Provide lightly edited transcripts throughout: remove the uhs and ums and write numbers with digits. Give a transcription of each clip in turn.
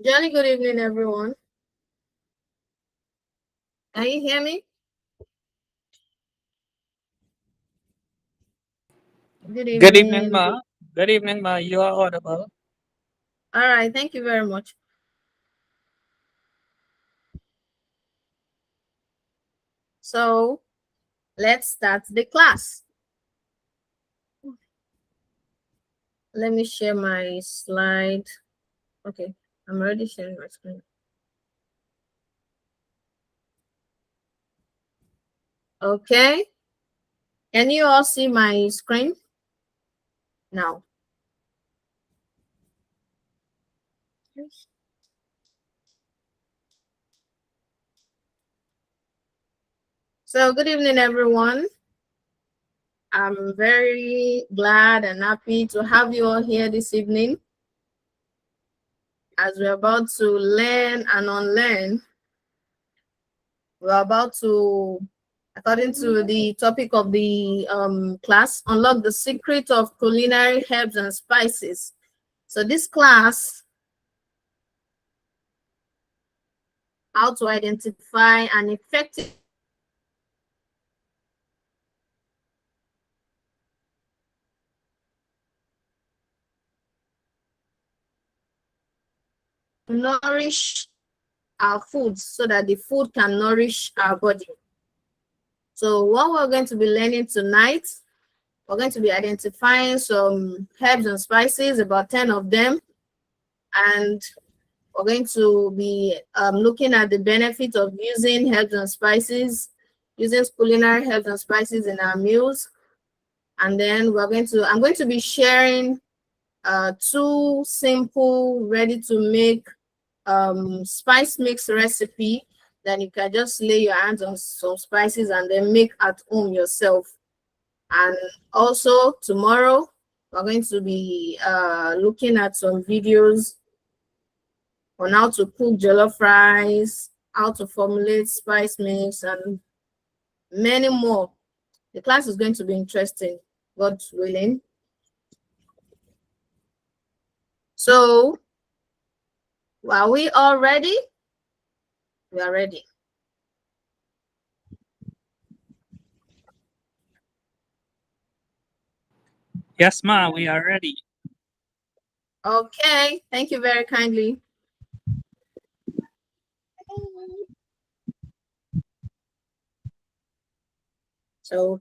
Jolly good evening, everyone. Can you hear me? Good Good evening, evening. Ma. Good evening, Ma. You are audible. All right, thank you very much. So let's start the class. Let me share my slide. Okay, I'm already sharing my screen. Okay, can you all see my screen now? So good evening, everyone. I'm very glad and happy to have you all here this evening as we're about to learn and unlearn. We're about to, according to the topic of the class, unlock the secret of culinary herbs and spices. So this class, how to identify an effective nourish our foods so that the food can nourish our body. So what we're going to be learning tonight, we're going to be identifying some herbs and spices, about 10 of them, and we're going to be looking at the benefit of using herbs and spices, using culinary herbs and spices in our meals. And then I'm going to be sharing two simple, ready to make spice mix recipe that you can just lay your hands on some spices and then make at home yourself. And also tomorrow, we're going to be looking at some videos on how to cook jollof rice, how to formulate spice mix, and many more. The class is going to be interesting, God willing. So, are we all ready? We are ready. Yes, Ma. We are ready. Okay, thank you very kindly. So,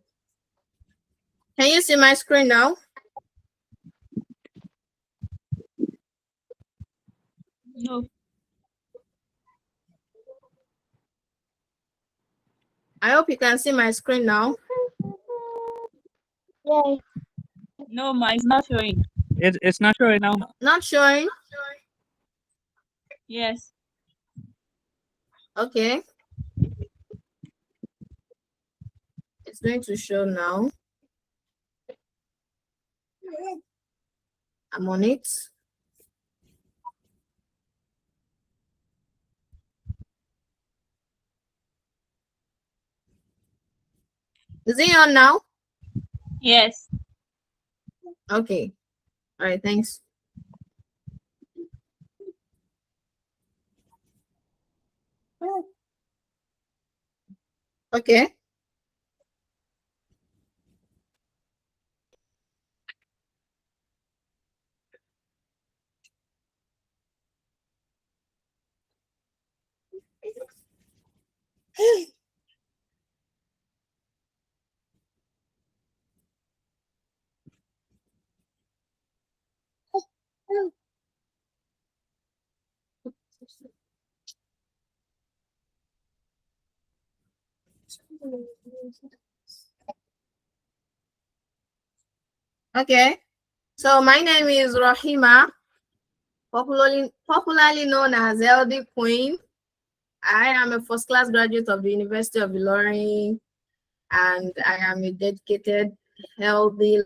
can you see my screen now? No. I hope you can see my screen now. Yes. No, ma, it's not showing. It's not showing now, Ma. Not showing. Yes. Okay, it's going to show now. I'm on it. Is it on now? Yes. Okay. All right, thanks. Okay. Okay. So my name is Rahima, popularly known as Healthy Queen. I am a first class graduate of the University of Ilorin, and I am a dedicated healthy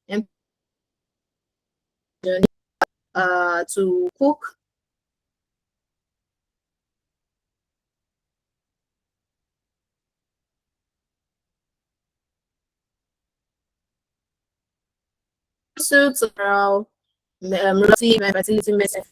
and to cook suits or relative and fertility medicine.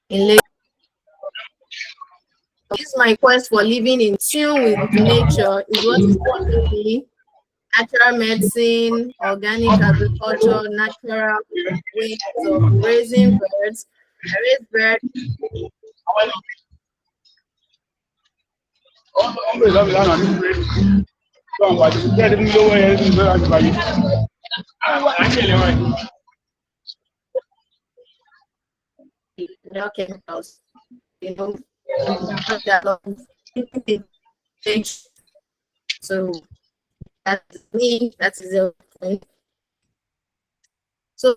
In this my quest for living in tune with nature is what is keeping me. Natural medicine, organic agriculture, natural ways of raising birds. I raise birds. No chemicals, you know, that love nature. So that's me. That is everything. So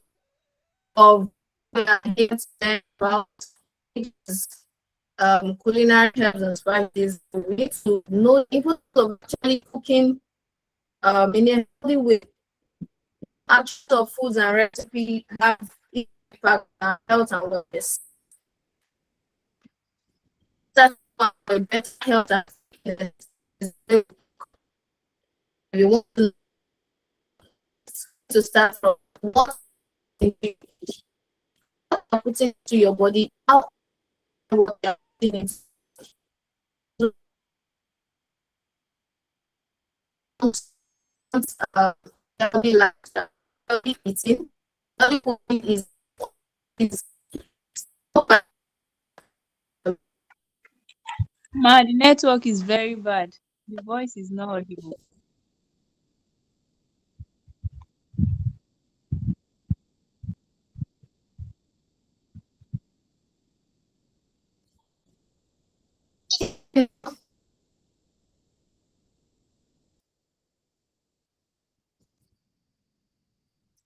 of we are here to say about is, culinary herbs and spices. We need to know the importance of actually cooking in a healthy way. Actual of foods and recipes have impact on health and wellness. That's why better health and fitness is very, we want to start from what you are putting into your body, how what you are putting into uh, healthy lifestyle, healthy eating, healthy cooking is so bad. Ma, the network is very bad. The voice is not audible.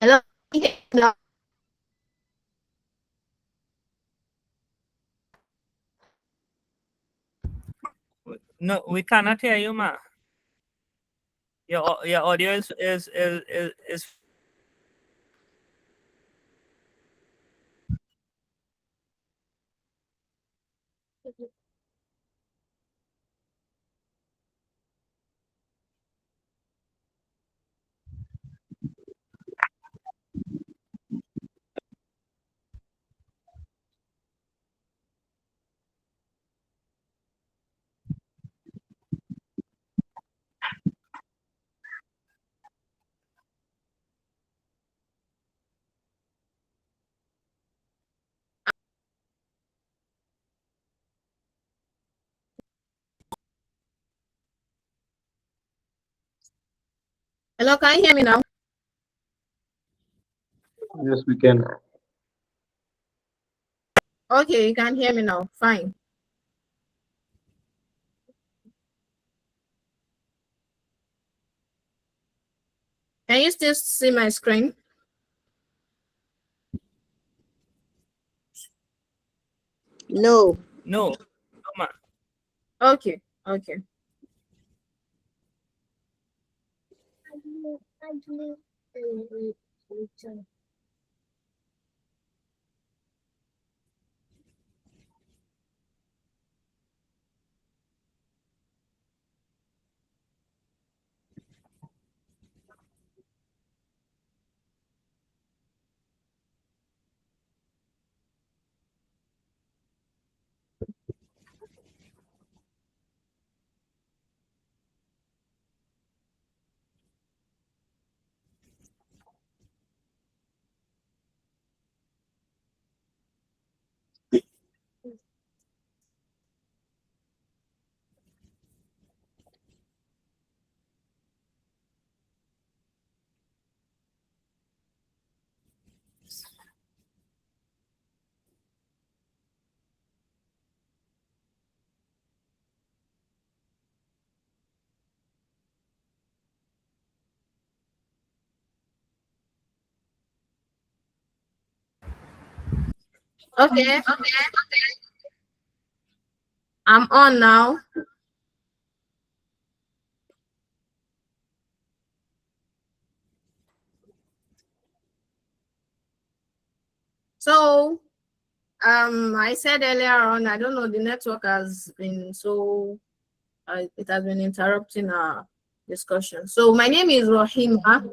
Hello, now. No, we cannot hear you, ma. Your audio is Hello, can you hear me now? Yes, we can. Okay, you can hear me now. Fine. Can you still see my screen? No. no, ma. Okay, okay. Okay, okay. I'm on now. So I said earlier on, I don't know, the network has been so it has been interrupting our discussion. So my name is Rahima,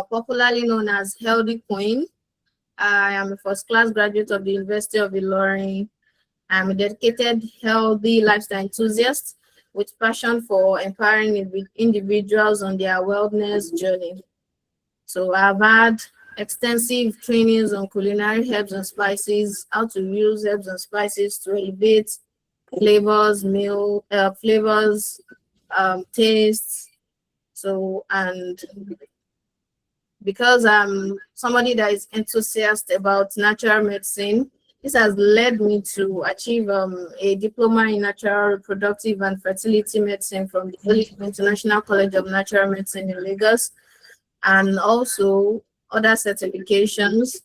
popularly known as Healthy Queen. I am a first class graduate of the University of Ilorin. I'm a dedicated healthy lifestyle enthusiast with passion for empowering individuals on their wellness journey. So I've had extensive trainings on culinary herbs and spices, how to use herbs and spices to elevate flavors, tastes. So, and because I'm somebody that is enthusiastic about natural medicine, this has led me to achieve a diploma in natural reproductive and fertility medicine from the International College of Natural Medicine in Lagos, and also other certifications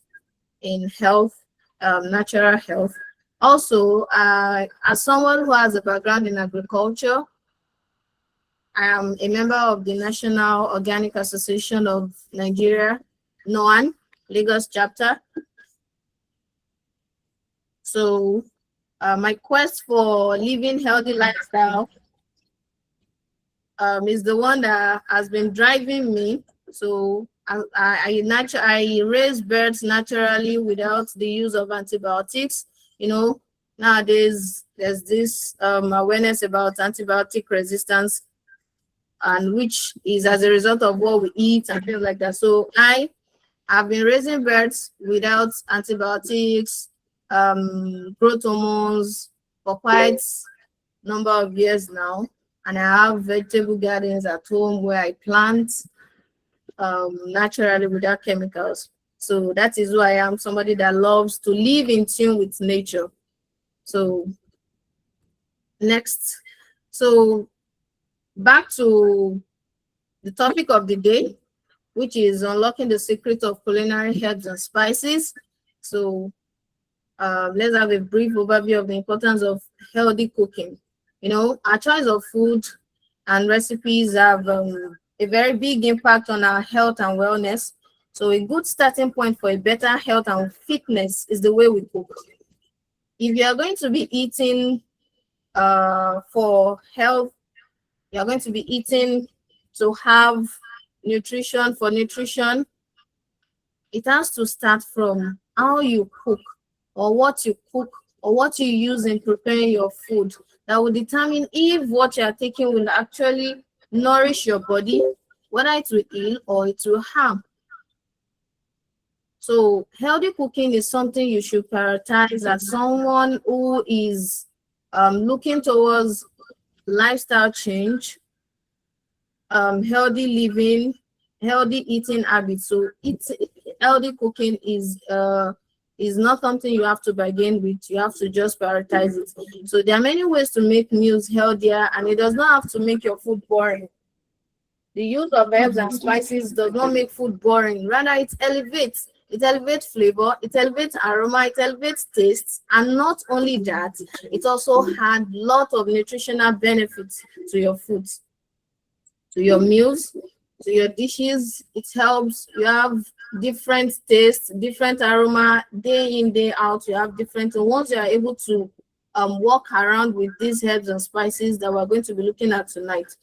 in health, natural health. Also, as someone who has a background in agriculture, I am a member of the National Organic Association of Nigeria, NOAN, Lagos chapter. So my quest for living healthy lifestyle is the one that has been driving me. So I raise birds naturally without the use of antibiotics. You know, nowadays there's this awareness about antibiotic resistance, and which is as a result of what we eat and things like that. So I have been raising birds without antibiotics, growth hormones for quite number of years now, and I have vegetable gardens at home where I plant naturally without chemicals. So that is who I am, somebody that loves to live in tune with nature. So next, so back to the topic of the day, which is unlocking the secret of culinary herbs and spices. So let's have a brief overview of the importance of healthy cooking. You know, our choice of food and recipes have a very big impact on our health and wellness. So a good starting point for a better health and fitness is the way we cook. If you are going to be eating for health, you're going to be eating to have nutrition for nutrition. It has to start from how you cook, or what you cook, or what you use in preparing your food. That will determine if what you are taking will actually nourish your body, whether it will heal or it will harm. So healthy cooking is something you should prioritize as someone who is looking towards lifestyle change, healthy living, healthy eating habits. So healthy cooking is not something you have to bargain with. You have to just prioritize it. So there are many ways to make meals healthier, and it does not have to make your food boring. The use of herbs and spices does not make food boring. Rather, it elevates. It elevates flavor, it elevates aroma, it elevates taste, and not only that, it also had lot of nutritional benefits to your foods, to your meals, to your dishes. It helps you have different tastes, different aroma, day in, day out. You have different, and once you are able to walk around with these herbs and spices that we're going to be looking at tonight.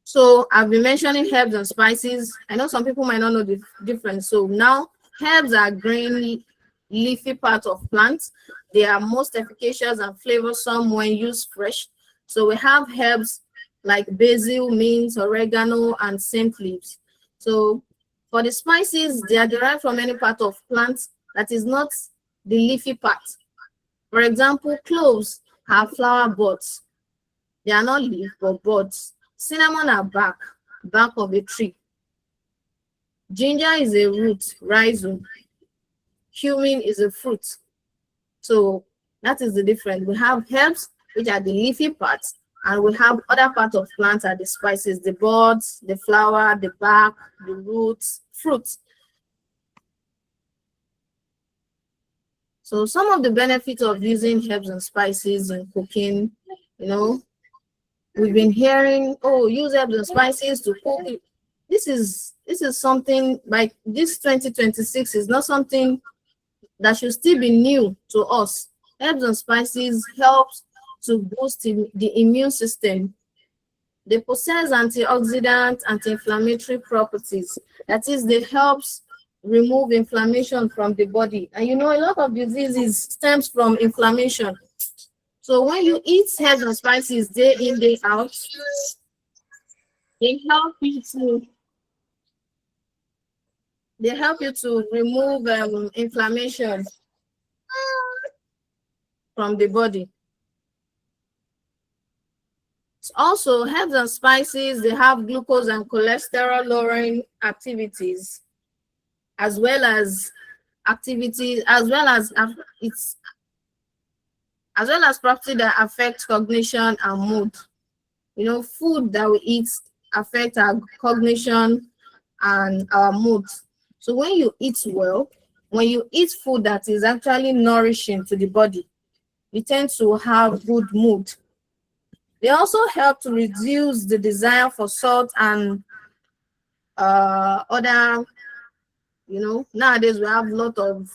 So I've been mentioning herbs and spices. I know some people might not know the difference. So now herbs are green leafy part of plants. They are most efficacious and flavorsome when used fresh. So we have herbs like basil, mint, oregano, and scent leaves. So for the spices, they are derived from any part of plants that is not the leafy part. For example, cloves have flower buds. They are not leaf, but buds. Cinnamon are bark of a tree. Ginger is a root, rhizome. Cumin is a fruit. So that is the difference. We have herbs, which are the leafy parts, and we have other parts of plants are the spices, the buds, the flower, the bark, the roots, fruits. So some of the benefits of using herbs and spices in cooking, you know, we've been hearing, oh, use herbs and spices to cook this is something like this 2026 is not something that should still be new to us. Herbs and spices helps to boost the immune system. They possess antioxidant, anti-inflammatory properties. That is, they helps remove inflammation from the body. And you know, a lot of diseases stems from inflammation. So when you eat herbs and spices day in, day out, they help you to remove inflammation from the body. Also, herbs and spices, they have glucose and cholesterol lowering activities, as well as property that affect cognition and mood. You know, food that we eat affect our cognition and our mood. So when you eat well, when you eat food that is actually nourishing to the body, you tend to have good mood. They also help to reduce the desire for salt and other, you know, nowadays we have a lot of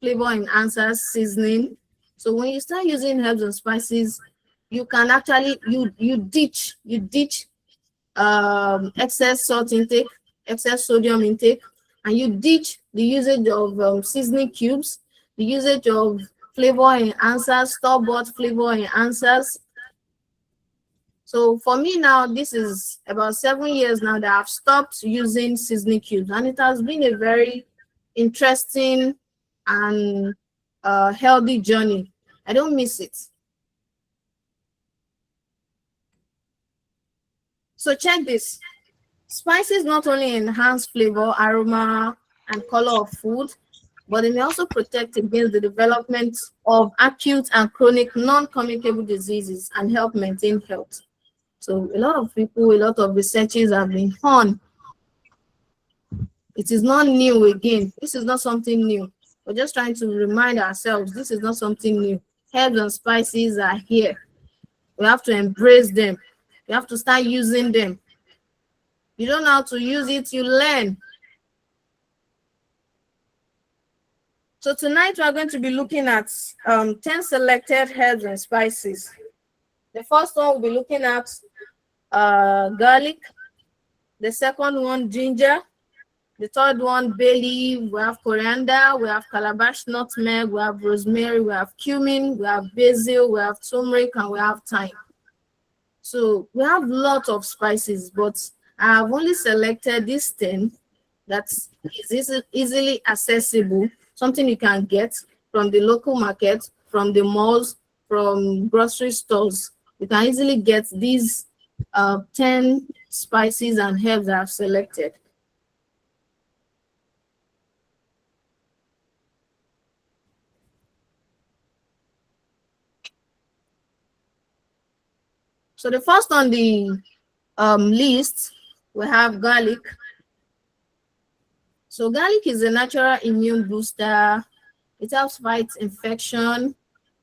flavor enhancers, seasoning. So when you start using herbs and spices, you can actually you ditch excess salt intake, excess sodium intake, and you ditch the usage of seasoning cubes, the usage of flavor enhancers, store-bought flavor enhancers. So for me now, this is about 7 years now that I've stopped using seasoning cubes, and it has been a very interesting and healthy journey. I don't miss it. So check this. Spices not only enhance flavor, aroma, and color of food, but they may also protect against the development of acute and chronic non-communicable diseases and help maintain health. So a lot of people, a lot of researchers have been on. It is not new again. This is not something new. We're just trying to remind ourselves this is not something new. Herbs and spices are here. We have to embrace them. We have to start using them. You don't know how to use it, you learn. So tonight we are going to be looking at 10 selected herbs and spices. The first one we'll be looking at garlic. The second one, ginger. The third one, bay leaf. We have coriander. We have calabash nutmeg. We have rosemary. We have cumin. We have basil. We have turmeric, and we have thyme. So we have lots of spices, but I have only selected these 10 that is easily accessible, something you can get from the local market, from the malls, from grocery stores. You can easily get these 10 spices and herbs that I've selected. So the first on the list, we have garlic. So garlic is a natural immune booster. It helps fight infection.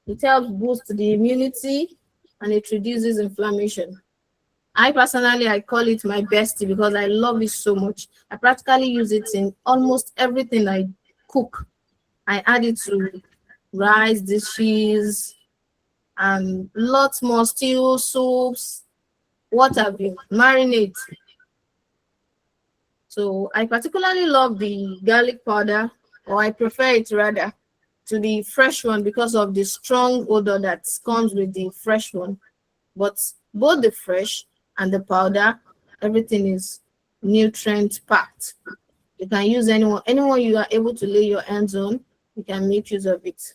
It helps boost the immunity, and it reduces inflammation. I call it my bestie because I love it so much. I practically use it in almost everything I cook. I add it to rice dishes and lots more, stew, soups, what have you, marinade. So I particularly love the garlic powder, or I prefer it rather to the fresh one because of the strong odor that comes with the fresh one. But both the fresh and the powder, everything is nutrient packed. You can use anyone you are able to lay your hands on, you can make use of it.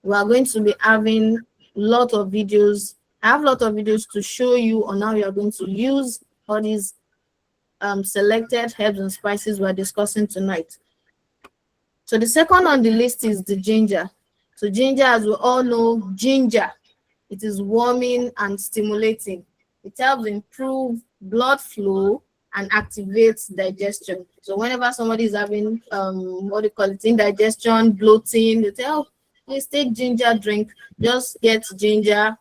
We are going to be having a lot of videos. I have a lot of videos to show you on how you are going to use all these selected herbs and spices we're discussing tonight. So the second on the list is the ginger. So ginger, as we all know, ginger, it is warming and stimulating. It helps improve blood flow and activates digestion. So whenever somebody is having indigestion, bloating, they say, oh, please take ginger drink. Just get ginger.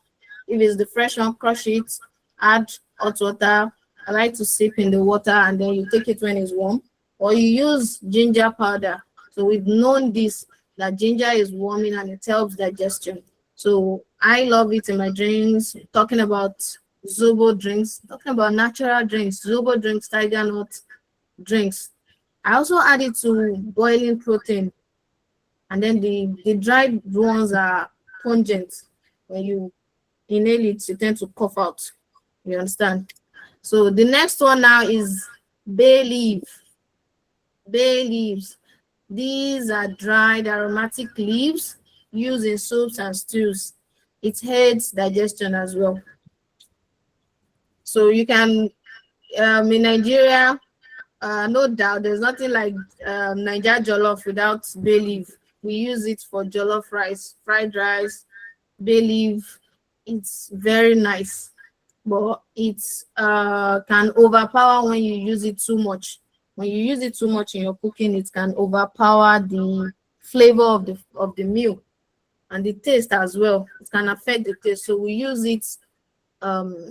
If it's the fresh one, crush it, add hot water, I like to sip in the water and then you take it when it's warm. Or you use ginger powder. So we've known this, that ginger is warming and it helps digestion. So I love it in my drinks. Talking about Zobo drinks, talking about natural drinks, Zobo drinks, tiger nut drinks. I also add it to boiling protein. And then the dried ones are pungent. When you inhale it, you tend to cough out. You understand? So the next one now is bay leaf. Bay leaves. These are dried aromatic leaves used in soups and stews. It aids digestion as well. So you can, in Nigeria, no doubt, there's nothing like Niger jollof without bay leaf. We use it for jollof rice, fried rice, bay leaf. It's very nice, but it can overpower when you use it too much. When you use it too much in your cooking, it can overpower the flavor of the meal and the taste as well. It can affect the taste. So we use it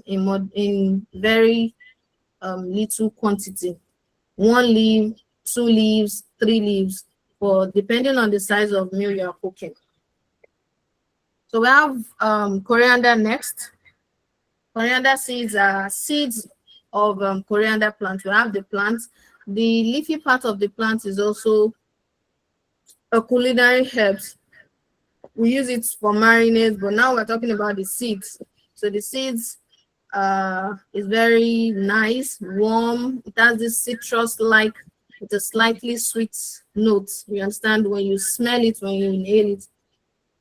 in very little quantity. 1 leaf, 2 leaves, 3 leaves, for depending on the size of meal you are cooking. So we have coriander next. Coriander seeds are seeds of coriander plant. We have the plant. The leafy part of the plant is also a culinary herbs. We use it for marinades, but now we're talking about the seeds. So the seeds is very nice, warm. It has this citrus-like with a slightly sweet note. You understand? When you smell it, when you inhale it,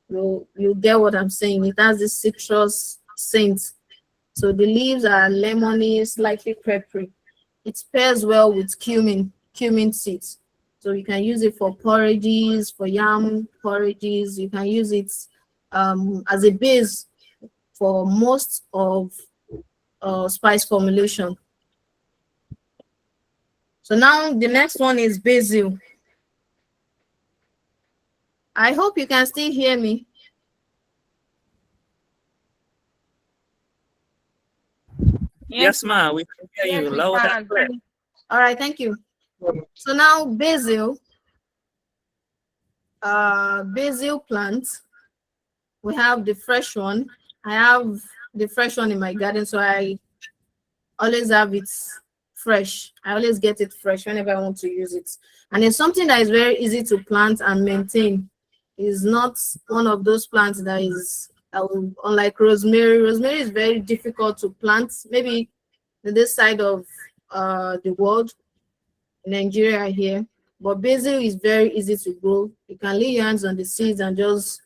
you get what I'm saying. It has this citrus scent. So the leaves are lemony, slightly peppery. It pairs well with cumin seeds. So you can use it for porridges, for yam porridges. You can use it as a base for most of spice formulation. So now the next one is basil. I hope you can still hear me. Yes, ma'am. We can hear Yes, you we loud can. and clear. All right, thank you. So now basil, basil plants. We have the fresh one. I have the fresh one in my garden, so I always have it fresh. I always get it fresh whenever I want to use it. And it's something that is very easy to plant and maintain. It's not one of those plants that is, unlike rosemary. Rosemary is very difficult to plant. Maybe this side of the world, in Nigeria here. But basil is very easy to grow. You can lay your hands on the seeds and just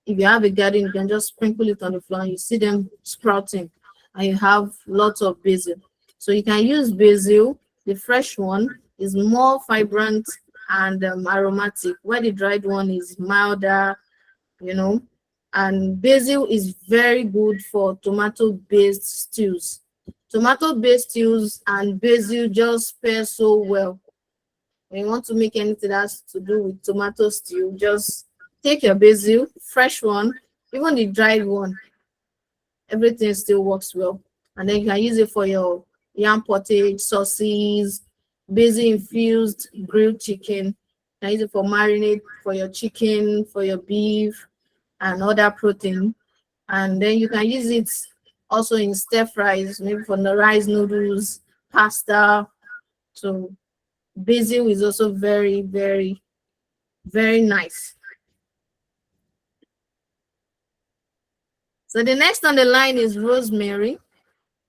if you have a garden, you can just sprinkle it on the floor and you see them sprouting and you have lots of basil. So you can use basil. The fresh one is more vibrant and aromatic, where the dried one is milder, you know. And basil is very good for tomato-based stews. Tomato-based stews and basil just pair so well. When you want to make anything that has to do with tomato stew, just take your basil, fresh one, even the dried one, everything still works well. And then you can use it for your yam pottage, sauces, basil infused grilled chicken. You can use it for marinade for your chicken, for your beef, and other protein. And then you can use it also in stir fries, maybe for the rice noodles, pasta. So basil is also very, very, very nice. So the next on the line is rosemary,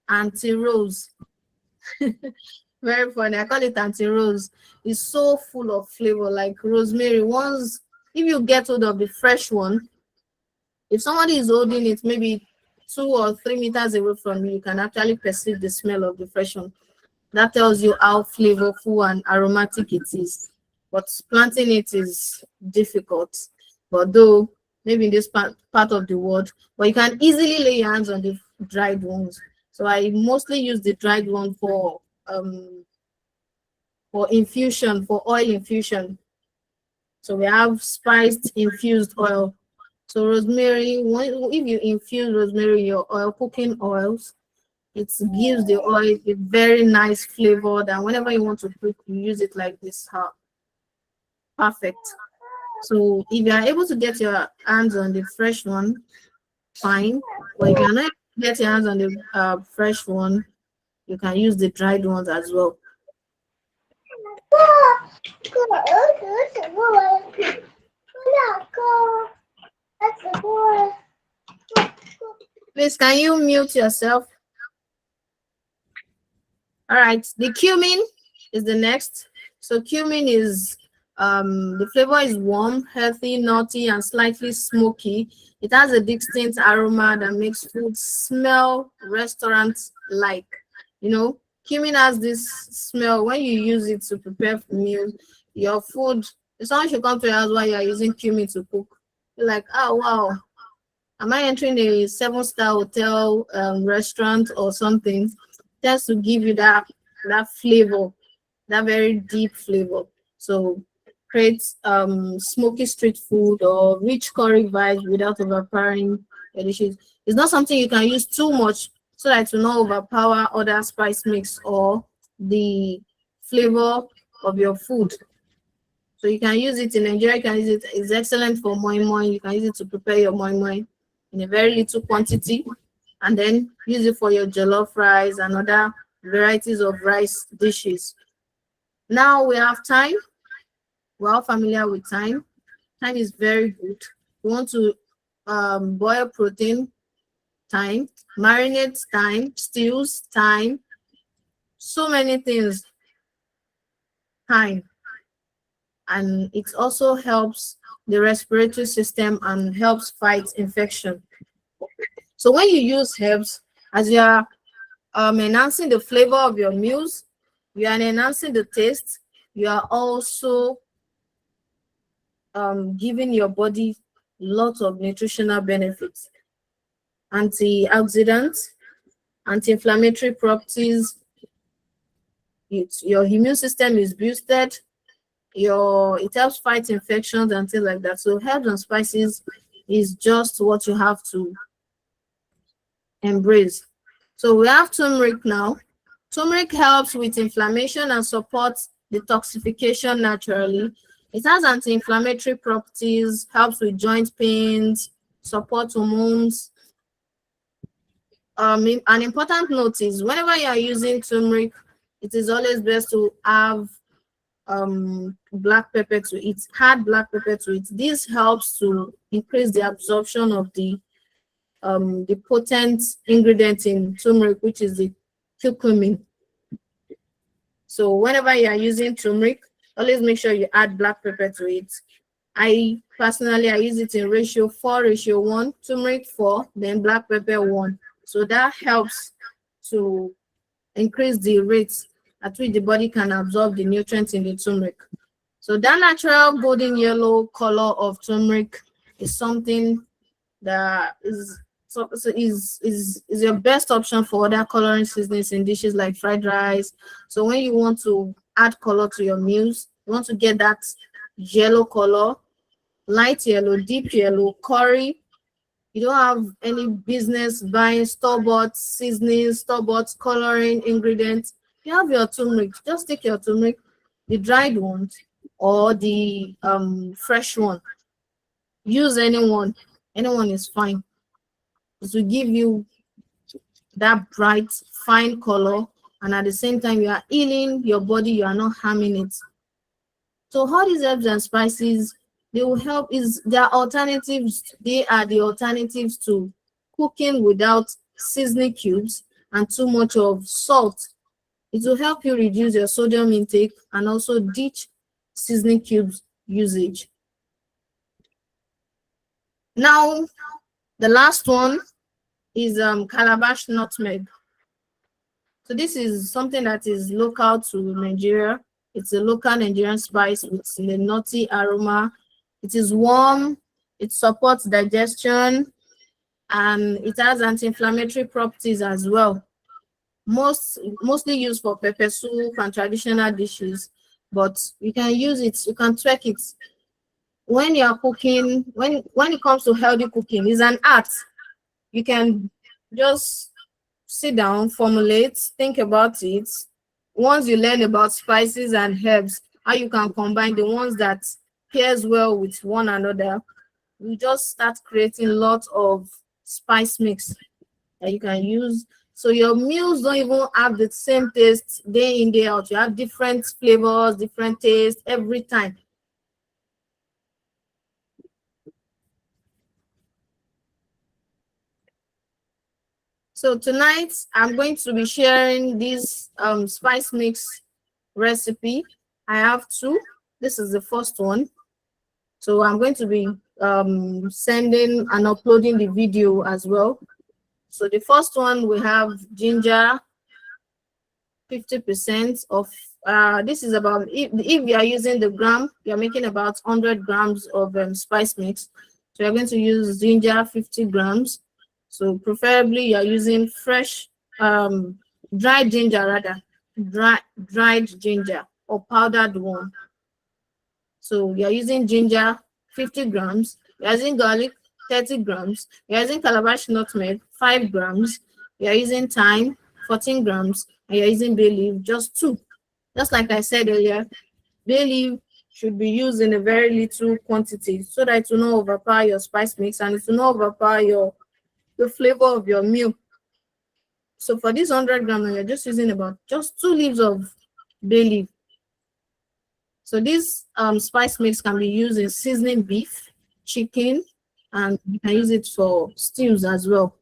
anti-rose. Very funny. I call it anti-rose. It's so full of flavor, like rosemary. Once, if you get hold of the fresh one, if somebody is holding it maybe 2 or 3 meters away from you, you can actually perceive the smell of the fresh one. That tells you how flavorful and aromatic it is. But planting it is difficult. But though, maybe in this part of the world, but you can easily lay your hands on the dried ones. So I mostly use the dried one for infusion, for oil infusion. So we have spiced infused oil. So rosemary, if you infuse rosemary in your oil, cooking oils, It gives the oil a very nice flavor that whenever you want to cook, you use it like this. Perfect. So if you are able to get your hands on the fresh one, fine. But if you're not able to get your hands on the fresh one, you can use the dried ones as well. Please, can you mute yourself? All right, the cumin is the next. So cumin is the flavor is warm, healthy, nutty, and slightly smoky. It has a distinct aroma that makes food smell restaurant-like. You know, cumin has this smell when you use it to prepare meals. Your food, if someone should come to your house while you are using cumin to cook, you're like, oh wow, am I entering a 7-star hotel restaurant or something? Just to give you that flavor, that very deep flavor. So create smoky street food or rich curry vibes without overpowering your dishes. It's not something you can use too much so that it will not overpower other spice mix or the flavor of your food. So you can use it in Nigeria, you can use it, it's excellent for moi moi. You can use it to prepare your moi moi in a very little quantity, and then use it for your jollof rice and other varieties of rice dishes. Now we have thyme. We're all familiar with thyme. Thyme is very good. You want to boil protein, thyme, marinate thyme, stews, thyme, so many things, thyme. And it also helps the respiratory system and helps fight infection. So when you use herbs, as you are enhancing the flavor of your meals, you are enhancing the taste, you are also giving your body lots of nutritional benefits. Antioxidants, anti-inflammatory properties, your immune system is boosted, it helps fight infections and things like that. So herbs and spices is just what you have to embrace. So we have turmeric now. Turmeric helps with inflammation and supports detoxification naturally. It has anti-inflammatory properties, helps with joint pains, supports hormones. An important note is whenever you are using turmeric, it is always best to have black pepper to it, add black pepper to it. This helps to increase the absorption of the potent ingredient in turmeric, which is the curcumin. So whenever you are using turmeric, always make sure you add black pepper to it. I personally use it in ratio 4:1, turmeric 4, then black pepper 1. So that helps to increase the rate at which the body can absorb the nutrients in the turmeric. So that natural golden yellow color of turmeric is something that is your best option for other coloring seasonings in dishes like fried rice. So when you want to add color to your meals, you want to get that yellow color, light yellow, deep yellow, curry. You don't have any business buying store-bought seasonings, store-bought coloring ingredients. You have your turmeric. Just take your turmeric, the dried ones or the fresh one. Use anyone. Anyone is fine. It will give you that bright, fine color, and at the same time, you are healing your body, you are not harming it. So all these herbs and spices, they will help. They are alternatives. They are the alternatives to cooking without seasoning cubes and too much of salt. It will help you reduce your sodium intake and also ditch seasoning cubes usage. Now, the last one is calabash nutmeg. So this is something that is local to Nigeria. It's a local Nigerian spice with a nutty aroma. It is warm, it supports digestion, and it has anti-inflammatory properties as well. Mostly used for pepper soup and traditional dishes, but you can use it, you can tweak it. When you are cooking, when it comes to healthy cooking, it's an art. You can just sit down, formulate, think about it. Once you learn about spices and herbs, how you can combine the ones that pairs well with one another, you just start creating lots of spice mix that you can use. So your meals don't even have the same taste day in, day out. You have different flavors, different tastes every time. So tonight I'm going to be sharing this spice mix recipe. I have two. This is the first one. So I'm going to be sending and uploading the video as well. So the first one, we have ginger, 50% of this is about, if you are using the gram, you're making about 100 grams of spice mix. So you're going to use ginger 50 grams. So preferably you're using fresh dried ginger, rather dried ginger or powdered one. So you're using ginger 50 grams, you're using garlic 30 grams, you're using calabash nutmeg 5 grams, you're using thyme 14 grams, and you're using bay leaf just 2. Just like I said earlier, bay leaf should be used in a very little quantity so that it will not overpower your spice mix and it will not overpower the flavor of your meal. So for this 100 grams, you're just using about just 2 leaves of bay leaf. So this spice mix can be used in seasoning beef, chicken, and you can use it for stews as well.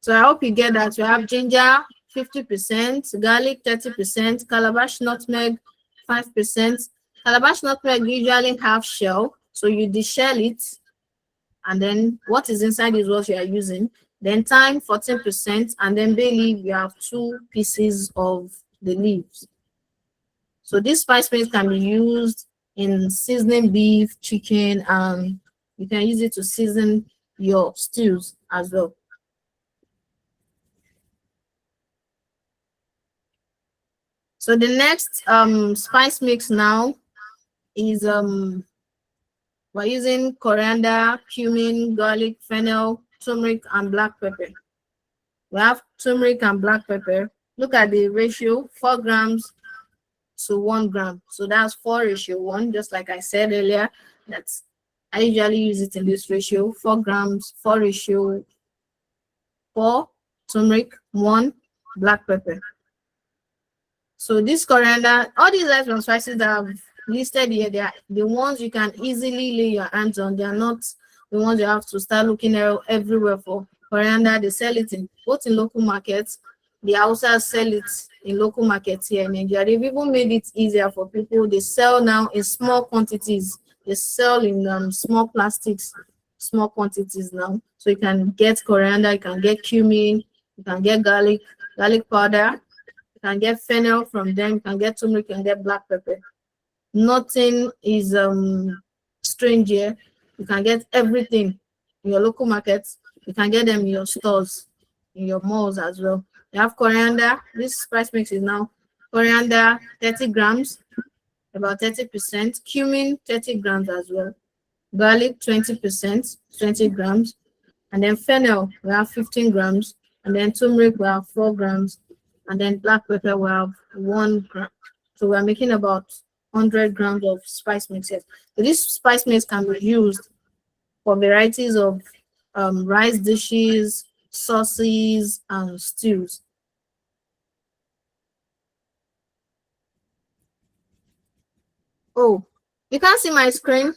So I hope you get that. You have ginger 50%, garlic 30%, calabash nutmeg 5%. Calabash nutmeg usually have shell, so you deshell it, and then what is inside is what you are using. Then thyme 14%, and then bay leaf, you have 2 pieces of the leaves. So this spice mix can be used in seasoning beef, chicken, and you can use it to season your stews as well. So the next spice mix now is we're using coriander, cumin, garlic, fennel, turmeric, and black pepper. We have turmeric and black pepper. Look at the ratio, 4 grams to 1 gram. So that's 4:1, just like I said earlier. That's I usually use it in this ratio, 4 grams, 4:4, turmeric, 1 black pepper. So this coriander, all these herbs and spices that I've listed here, they are the ones you can easily lay your hands on. They are not the ones you have to start looking everywhere for. Coriander, they sell it in both in local markets. They also sell it in local markets here in Nigeria. They've even made it easier for people. They sell now in small quantities. They sell in small plastics, small quantities now. So you can get coriander, you can get cumin, you can get garlic powder, you can get fennel from them, you can get turmeric, you can get black pepper. Nothing is strange here. You can get everything in your local markets. You can get them in your stores, in your malls as well. You have coriander. This spice mix is now coriander 30 grams, about 30%. Cumin 30 grams as well. Garlic 20%, 20 grams. And then fennel, we have 15 grams. And then turmeric, we have 4 grams. And then black pepper, we have 1 gram. So we're making about 100 grams of spice mixes. So this spice mix can be used for varieties of rice dishes, sauces, and stews. Oh, you can't see my screen?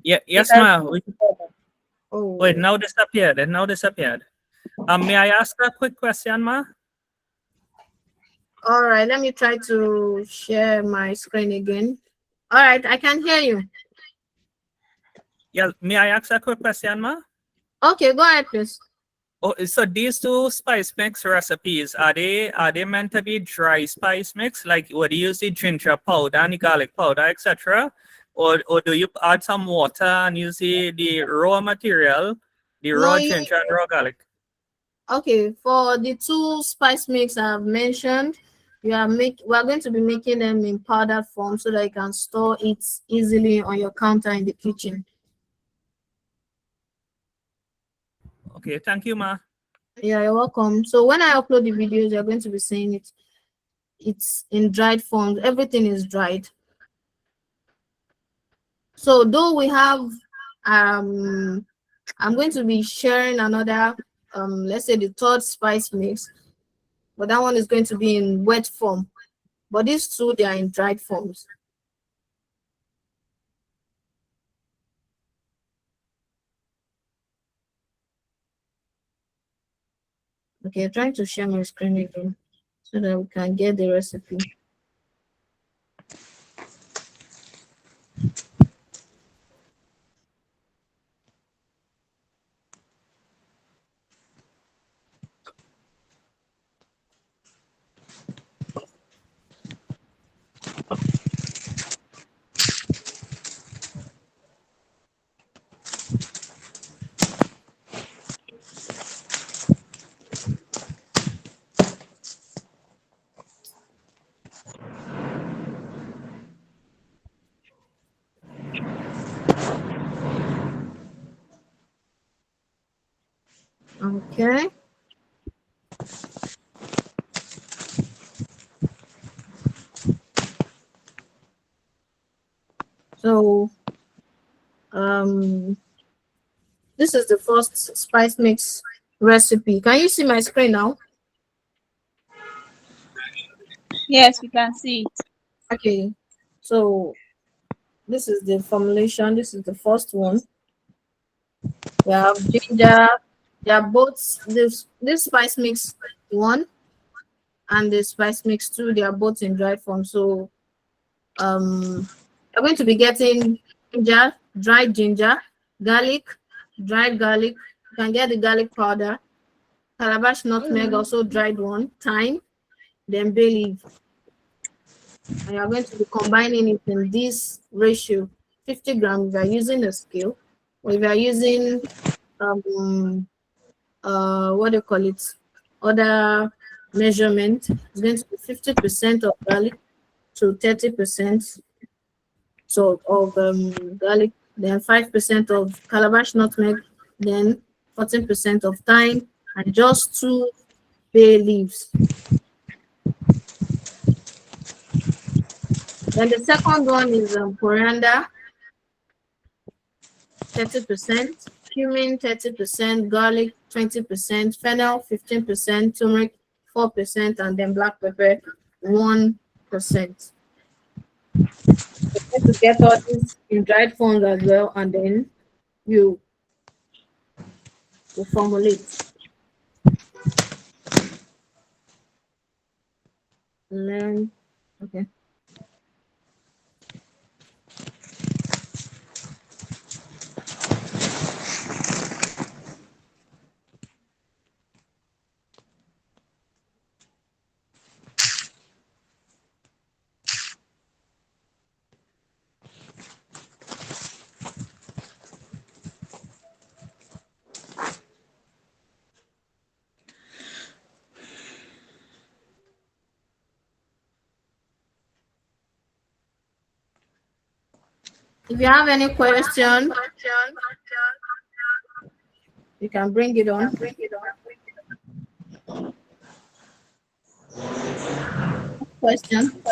Yeah, yes, ma'am. Oh, Wait, now disappeared. And now disappeared. May I ask a quick question, ma? all right. Let me try to share my screen again. All right, I can hear you. Yeah, may I ask a quick question, ma? Okay, go ahead, please. Oh, so these 2 spice mix recipes, are they meant to be dry spice mix? Like would you use the ginger powder and the garlic powder, etc.? Or do you add some water and use the raw material, the raw ginger and raw garlic? Okay, for the 2 spice mix I've mentioned, we are going to be making them in powdered form so that you can store it easily on your counter in the kitchen. Okay, thank you, Ma. Yeah, you're welcome. So when I upload the videos, you're going to be seeing it. It's in dried form. Everything is dried. So though we have I'm going to be sharing another let's say the third spice mix, but that one is going to be in wet form. But these two, they are in dried forms. Okay, I'm trying to share my screen again so that we can get the recipe. Okay. So this is the first spice mix recipe. Can you see my screen now? Yes, we can see it. Okay. So this is the formulation. This is the first one. We have ginger. They are both this spice mix one and the spice mix two. They are both in dry form. So you're going to be getting ginger, dried ginger, garlic, dried garlic. You can get the garlic powder, calabash nutmeg, also dried one, thyme, then bay leaf. And you're going to be combining it in this ratio, 50 grams if you're using a scale, or if you're using what do you call it, other measurement, it's going to be 50% of garlic to 30% so of garlic, then 5% of calabash nutmeg, then 14% of thyme, and just 2 bay leaves. Then the second one is coriander, 30%, cumin, 30%, garlic, 20%, fennel, 15%, turmeric, 4%, and then black pepper, 1%. You have to get all these in dried forms as well, and then you formulate. And then, okay. If you have any question, you can bring it on. Question.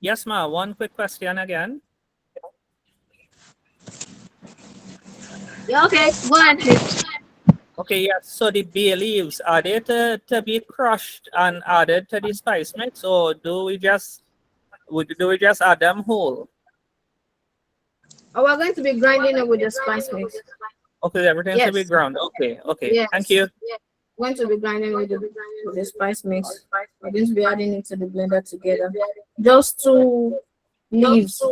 Yes, Ma. One quick question again. Yeah, okay. Go ahead, please. Okay, yes. So the bay leaves, are they to be crushed and added to the spice mix, or do we just add them whole? Oh, we're going to be grinding it with the spice mix. Okay, everything's to be Yes. ground. Okay, okay. Yes. Thank you. We're going to be grinding with the spice mix. We're going to be adding it to the blender together. Just 2 leaves.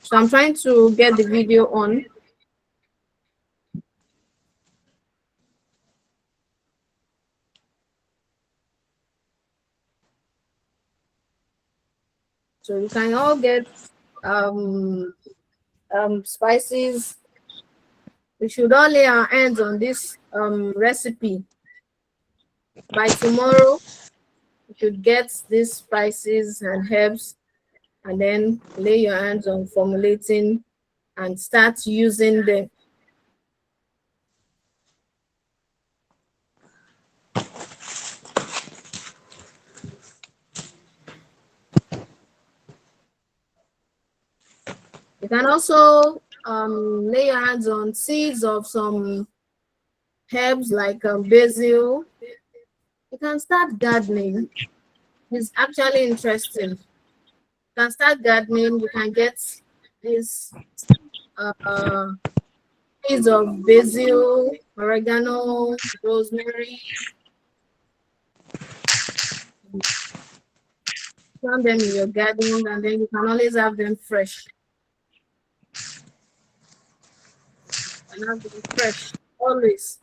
So I'm trying to get the video on. So you can all get um spices. We should all lay our hands on this recipe. By tomorrow, you should get these spices and herbs, and then lay your hands on formulating and start using them. You can also lay your hands on seeds of some herbs like basil. You can start gardening. It's actually interesting. You can start gardening. You can get these uh, seeds of basil, oregano, rosemary. Plant them in your garden, and then you can always have them fresh. And have them fresh always.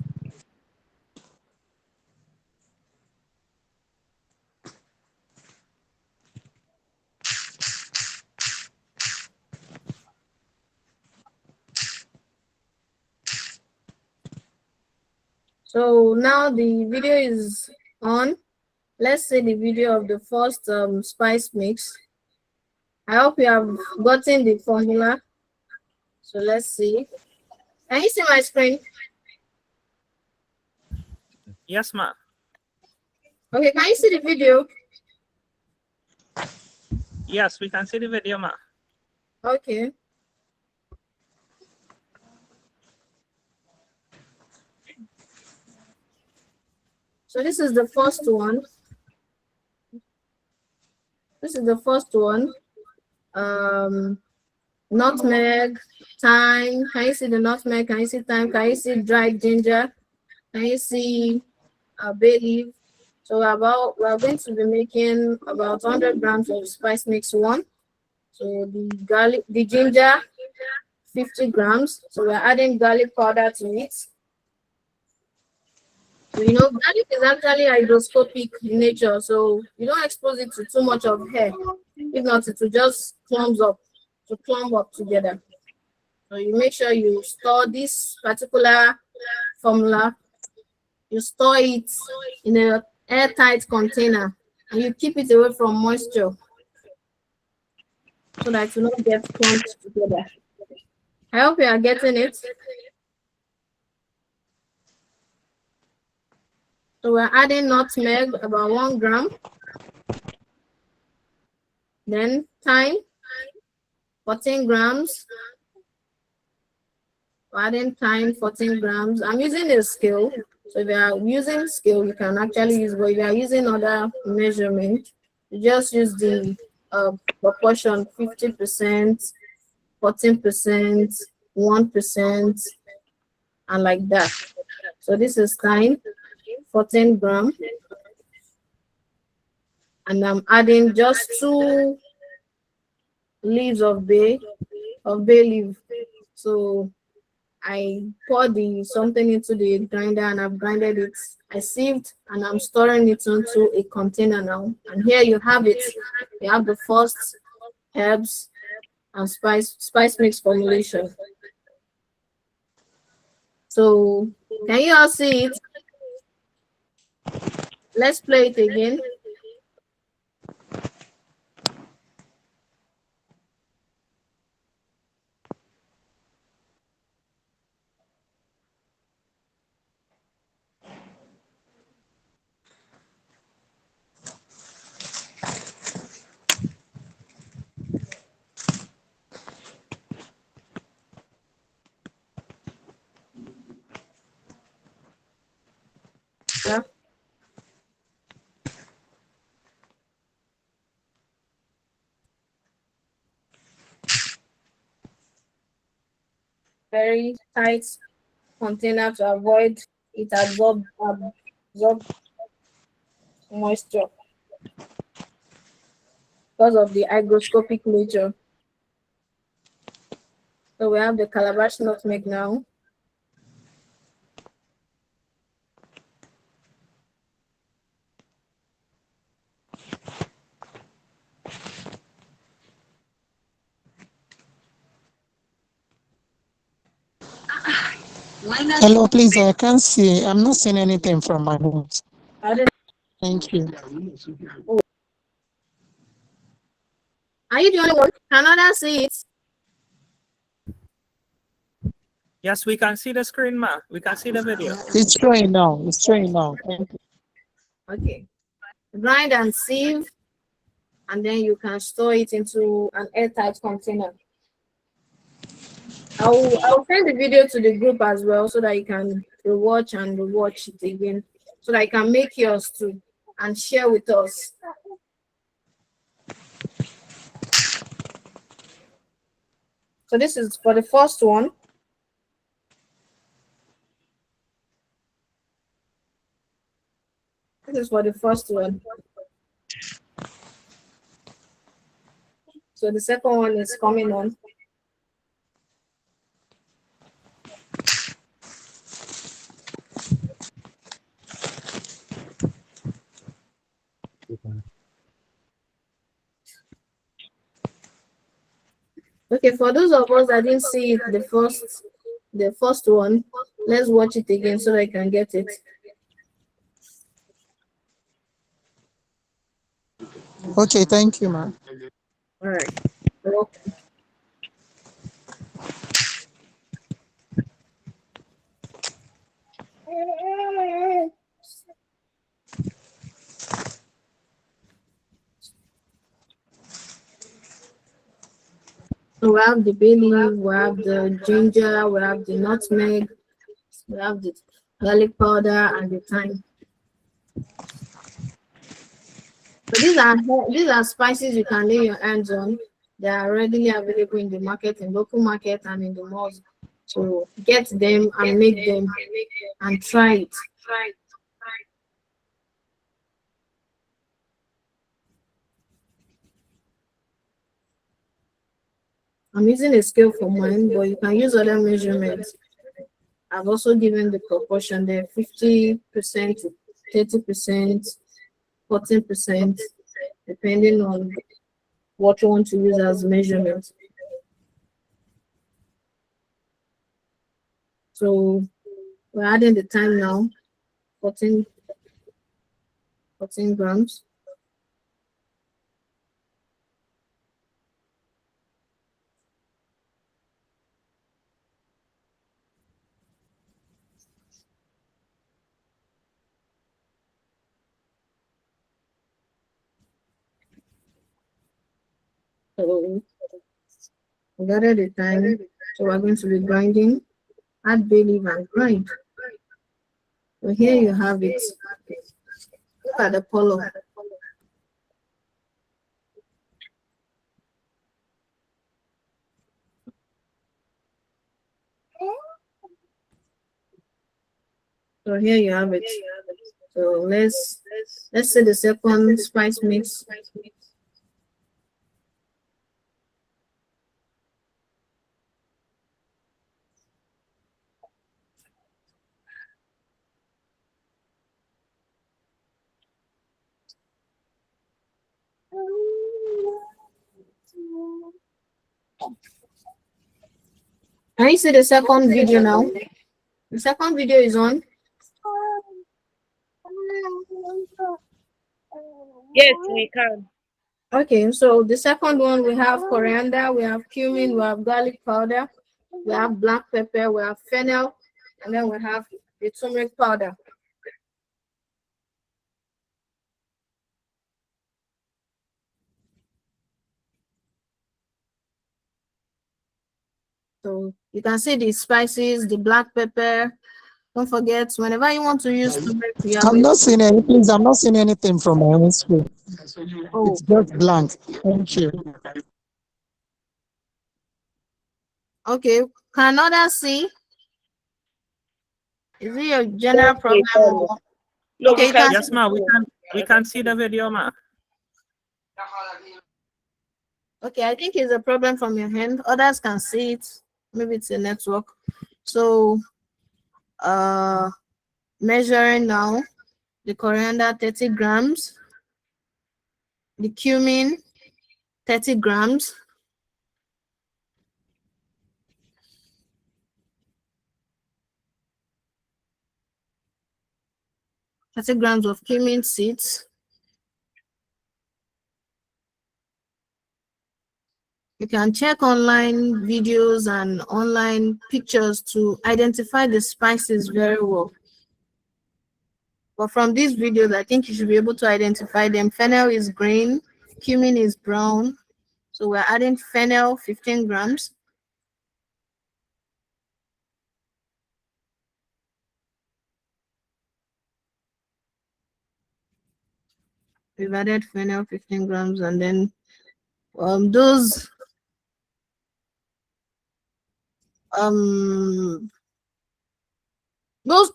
So now the video is on. Let's see the video of the first spice mix. I hope you have gotten the formula. So let's see. Can you see my screen? Yes, ma. Okay, can you see the video? Yes, we can see the video, ma. Okay. So this is the first one. This is the first one. Nutmeg, thyme. Can you see the nutmeg? Can you see thyme? Can you see dried ginger? Can you see bay leaf? So we're going to be making about 100 grams of spice mix one. So the ginger, 50 grams. So we're adding garlic powder to it. So, garlic is actually hygroscopic in nature, so you don't expose it to too much of hair. If not, it will just clump up together. So you make sure you store this particular formula. You store it in a airtight container, and you keep it away from moisture so that it will not get clumped together. I hope you are getting it. So we're adding nutmeg, about 1 gram. Then thyme, 14 grams. We're adding thyme, 14 grams. I'm using a scale. So if you are using scale, you can actually use, but if you are using other measurement, you just use the proportion 50%, 14%, 1%, and like that. So this is thyme, 14 grams. And I'm adding just 2 leaves of bay leaf. So I pour the something into the grinder and I've grinded it. I sieved and I'm storing it into a container now. And here you have it. You have the first herbs and spice mix formulation. So can you all see it? Let's play it again. Yeah. Very tight container to avoid it absorb moisture because of the hygroscopic nature. So we have the calabash nutmeg now. Hello, please. I can't see. I'm not seeing anything from my notes. Thank you. Are you the only one? Can others see it? Yes, we can see the screen, ma. We can see the video. It's showing now. It's showing now. Thank you. Okay. Grind and sieve, and then you can store it into an airtight container. I'll send the video to the group as well so that you can rewatch and rewatch it again, so that you can make yours too and share with us. So this is for the first one. This is for the first one. So the second one is coming on. Okay, for those of us that didn't see it, the first one, let's watch it again so I can get it. Okay, thank you, ma'am. All right. Okay. So we have the bay leaf, we have the ginger, we have the nutmeg, we have the garlic powder and the thyme. So these are spices you can lay your hands on. They are readily available in the market, in local market and in the malls. So get them and make them and try it. I'm using a scale for mine, but you can use other measurements. I've also given the proportion there, 50%, 30%, 14%, depending on what you want to use as measurement. So we're adding the thyme now, 14 grams. So we added the thyme. So we're going to be grinding, add bay leaf and grind. So here you have it. Look at the color. So here you have it. So let's see the second spice mix. Can you see the second video now? The second video is on. Yes, we can. Okay, so the second one, we have coriander, we have cumin, we have garlic powder, we have black pepper, we have fennel, and then we have the turmeric powder. So you can see the spices, the black pepper. Don't forget, whenever you want to use turmeric, you have I'm not seeing any. Please, I'm not seeing anything from my own screen. Oh, It's just blank. Thank you. okay. Can others see? Is it your general problem? Or... No, Okay, we you can. can Yes, ma. We can see the video, ma. Okay, I think it's a problem from your hand. Others can see it. Maybe it's a network. So measuring now, the coriander 30 grams, the cumin 30 grams, 30 grams of cumin seeds. You can check online videos and online pictures to identify the spices very well. But from these videos, I think you should be able to identify them. Fennel is green, cumin is brown. So we're adding fennel, 15 grams. We've added fennel, 15 grams, and then those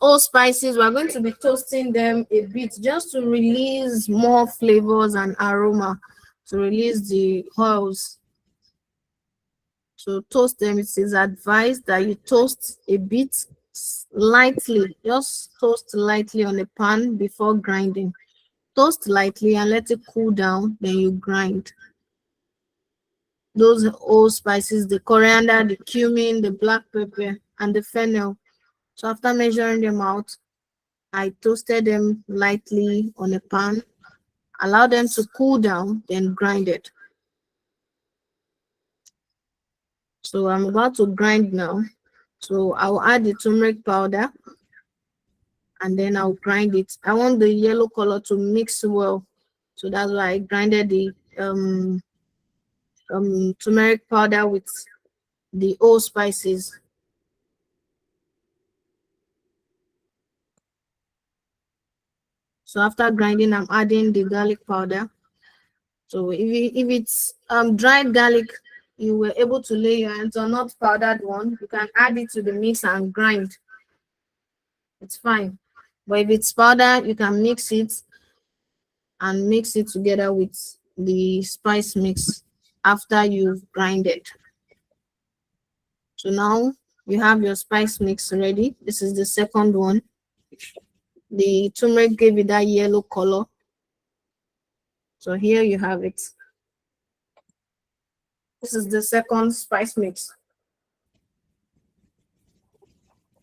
old spices, we're going to be toasting them a bit just to release more flavors and aroma, to release the oils. To toast them, it is advised that you toast a bit lightly, just toast lightly on a pan before grinding. Toast lightly and let it cool down, then you grind. Those old spices, the coriander, the cumin, the black pepper, and the fennel. So after measuring them out, I toasted them lightly on a pan, allow them to cool down, then grind it. So I'm about to grind now. So I'll add the turmeric powder and then I'll grind it. I want the yellow color to mix well. So that's why I grinded the turmeric powder with the old spices. So after grinding, I'm adding the garlic powder. So if it's dried garlic, you were able to lay your hands on, not powdered one, you can add it to the mix and grind. It's fine. But if it's powder, you can mix it and mix it together with the spice mix after you've grinded. So now you have your spice mix ready. This is the second one. The turmeric gave it that yellow color. So here you have it. This is the second spice mix.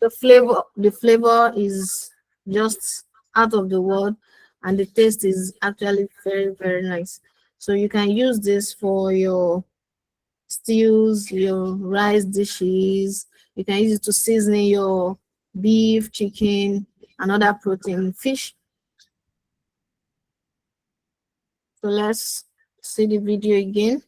The flavor is just out of the world, and the taste is actually very, very nice. So you can use this for your stews, your rice dishes. You can use it to season your beef, chicken, and other protein, fish. So let's see the video again.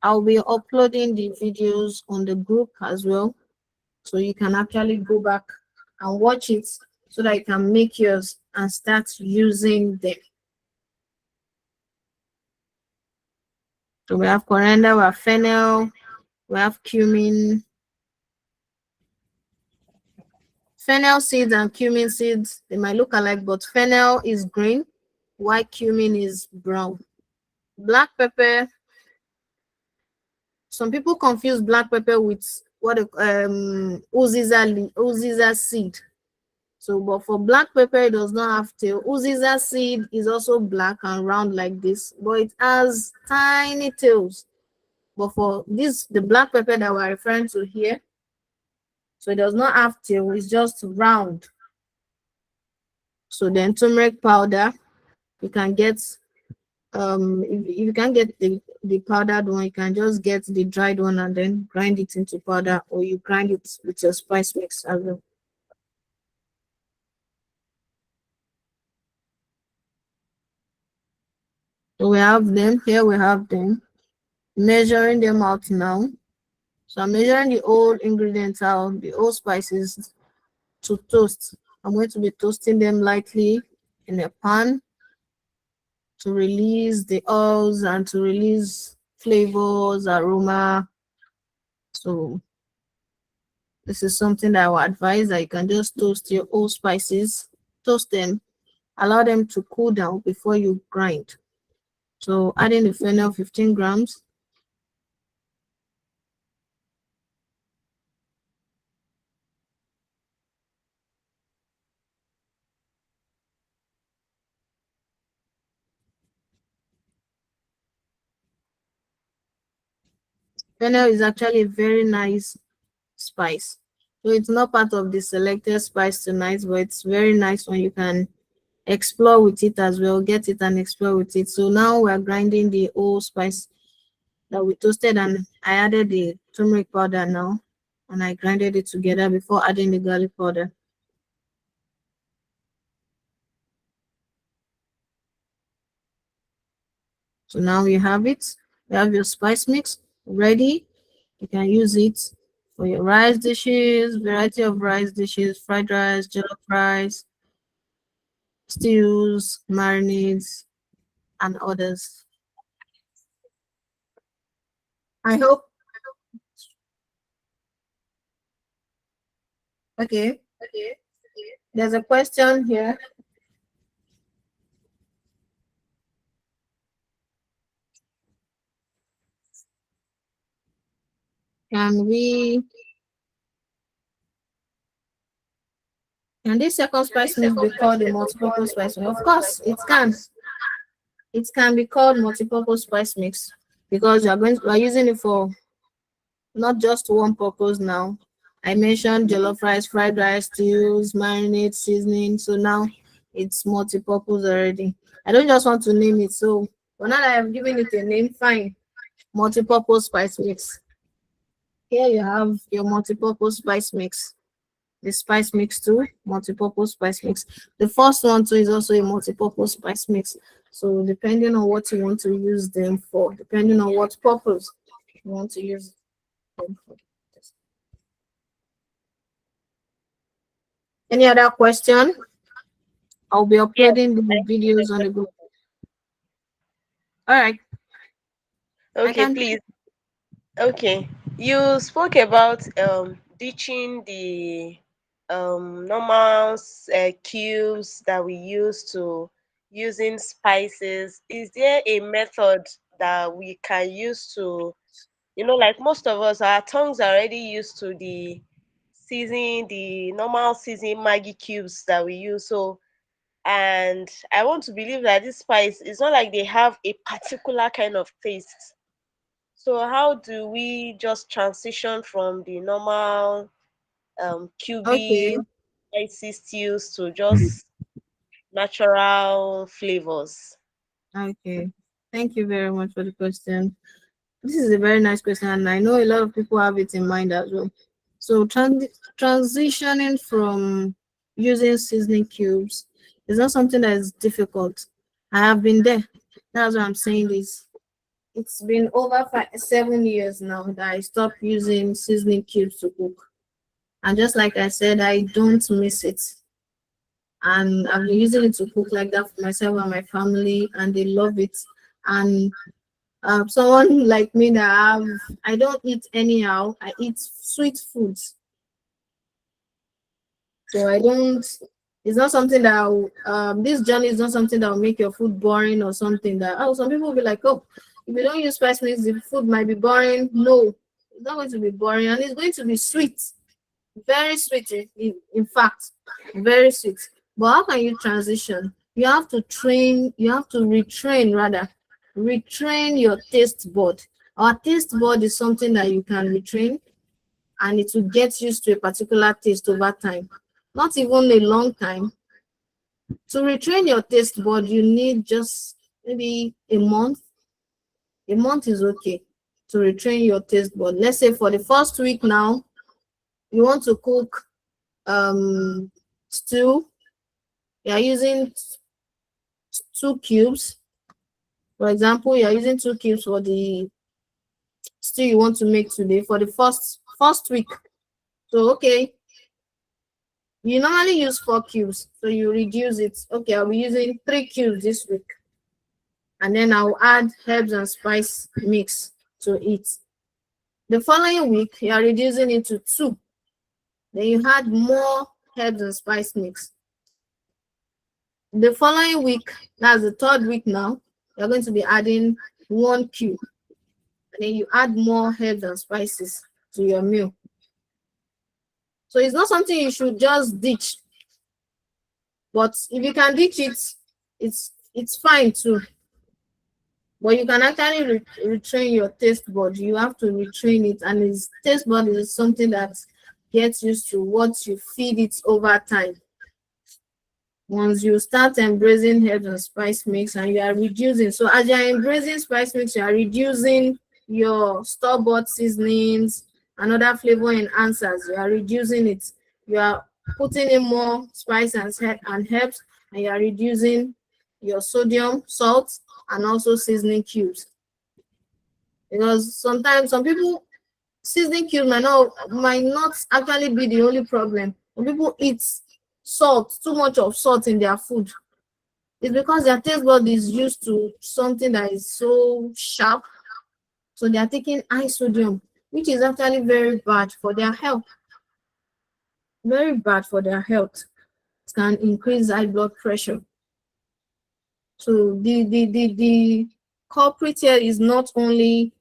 I'll be uploading the videos on the group as well. So you can actually go back and watch it so that you can make yours and start using them. So we have coriander, we have fennel, we have cumin. Fennel seeds and cumin seeds, they might look alike, but fennel is green, while cumin is brown. Black pepper, some people confuse black pepper with what uziza seed. So, but for black pepper, it does not have tail. Uziza seed is also black and round like this, but it has tiny tails. But for this, the black pepper that we're referring to here, so it does not have tail, it's just round. So then turmeric powder, you can get if you can get the powdered one, you can just get the dried one and then grind it into powder, or you grind it with your spice mix as well. So we have them here, we have them, measuring them out now. So I'm measuring the old ingredients out, the old spices to toast. I'm going to be toasting them lightly in a pan to release the oils and to release flavors, aroma. So this is something that I would advise, that you can just toast your old spices, toast them, allow them to cool down before you grind. So adding the fennel, 15 grams. Fennel is actually a very nice spice. So it's not part of the selected spice tonight, but it's very nice when you can explore with it as well. Get it and explore with it. So now we're grinding the whole spice that we toasted, and I added the turmeric powder now, and I grinded it together before adding the garlic powder. So now you have it. You have your spice mix ready. You can use it for your rice dishes, variety of rice dishes, fried rice, jollof rice, stews, marinades, and others. I hope. Okay. There's a question here. Can we can this second spice mix be called a multi-purpose spice mix? Of course, it can. It can be called multi-purpose spice mix because we're using it for not just one purpose now. I mentioned jollof rice, fried rice, stews, marinade, seasoning. So now it's multi-purpose already. I don't just want to name it. So now that I have given it a name, fine. Multi-purpose spice mix. Here you have your multi-purpose spice mix. The spice mix too, multi-purpose spice mix. The first one too is also a multi-purpose spice mix. So depending on what you want to use them for, depending on what purpose you want to use them for. Any other question? I'll be Yes. uploading the videos on the group. All right. I Okay, can. please. Okay. You spoke about ditching the normal cubes that we use to using spices. Is there a method that we can use to, like most of us, our tongues are already used to the normal season Maggie cubes that we use. So, and I want to believe that this spice is not like they have a particular kind of taste. So how do we just transition from the normal Okay. QB spicy stews to just natural flavors? Okay. Thank you very much for the question. This is a very nice question, and I know a lot of people have it in mind as well. So transitioning from using seasoning cubes is not something that is difficult. I have been there. That's why I'm saying this. It's been over 7 years now that I stopped using seasoning cubes to cook. And just like I said, I don't miss it. And I've been using it to cook like that for myself and my family, and they love it. And someone like me that I don't eat anyhow. I eat sweet foods, so I don't. It's not something that this journey is not something that will make your food boring or something that some people will be like, oh, if you don't use spice mix, the food might be boring. No, it's not going to be boring, and it's going to be sweet, very sweet. In fact, very sweet. But how can you transition? You have to train. You have to retrain rather retrain your taste bud. Our taste bud is something that you can retrain, and it will get used to a particular taste over time. Not even a long time. To retrain your taste bud, you need just maybe a month. A month is okay to retrain your taste bud. Let's say for the first week now, you want to cook stew. You are using 2 cubes. For example, you are using 2 cubes for the stew you want to make today for the first week. So okay, you normally use 4 cubes, so you reduce it. Okay, I'll be using 3 cubes this week, and then I'll add herbs and spice mix to it. The following week, you are reducing it to 2. Then you add more herbs and spice mix. The following week, that's the third week now, you're going to be adding 1 cube. And then you add more herbs and spices to your meal. So it's not something you should just ditch. But if you can ditch it, it's fine too. But you can actually retrain your taste bud. You have to retrain it, and its taste bud is something that gets used to what you feed it over time. Once you start embracing herbs and spice mix and you are reducing, so as you are embracing spice mix, you are reducing your store-bought seasonings and other flavor enhancers. You are reducing it. You are putting in more spice and herbs, and you are reducing your sodium, salt, and also seasoning cubes. Because sometimes some people, seasoning cubes might not actually be the only problem. When people eat salt, too much of salt in their food, it's because their taste bud is used to something that is so sharp. So they are taking high sodium, which is actually very bad for their health. Very bad for their health. It can increase high blood pressure. So the culprit here is not only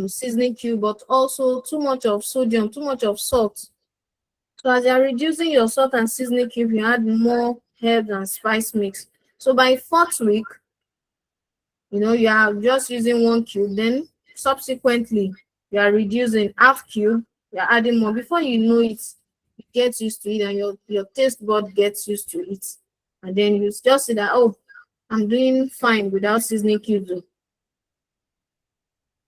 seasoning cube, but also too much of sodium, too much of salt. So as you're reducing your salt and seasoning cube, you add more herbs and spice mix. So by 4th week, you are just using 1 cube, then subsequently you are reducing half cube, you're adding more. Before you know it, you get used to it, and your taste bud gets used to it. And then you just see that, oh, I'm doing fine without seasoning cubes.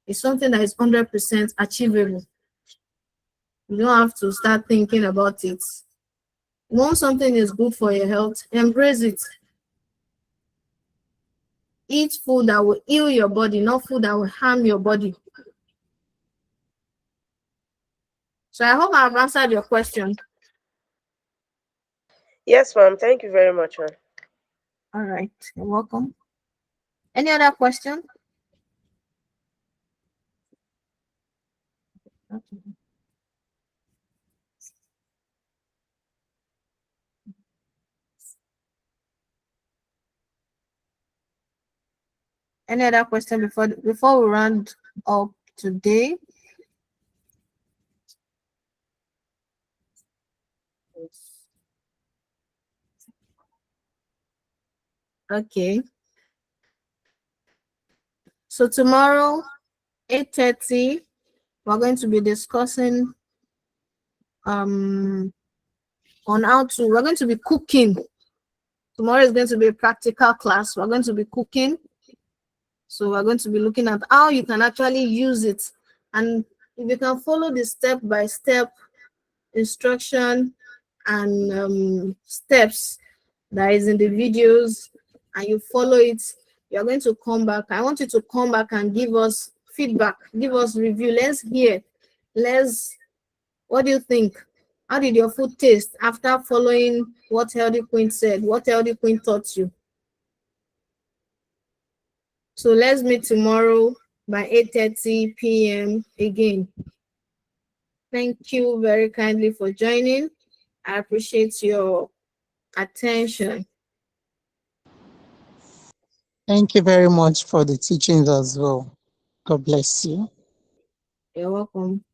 It's something that is 100% achievable. You don't have to start thinking about it. Once something is good for your health, embrace it. Eat food that will heal your body, not food that will harm your body. So I hope I've answered your question. Yes, ma'am. Thank you very much, ma'am. All right, you're welcome. Any other question? Any other question before we round up today? Okay. So tomorrow, 8:30, we're going to be discussing on we're going to be cooking. Tomorrow is going to be a practical class. We're going to be cooking. So we're going to be looking at how you can actually use it. And if you can follow the step-by-step instruction and steps that is in the videos, and you follow it, you're going to come back. I want you to come back and give us feedback, give us review. Let's hear. What do you think? How did your food taste after following what Healthy Queen said, what Healthy Queen taught you? So let's meet tomorrow by 8:30 p.m. again. Thank you very kindly for joining. I appreciate your attention. Thank you very much for the teachings as well. God bless you. You're welcome.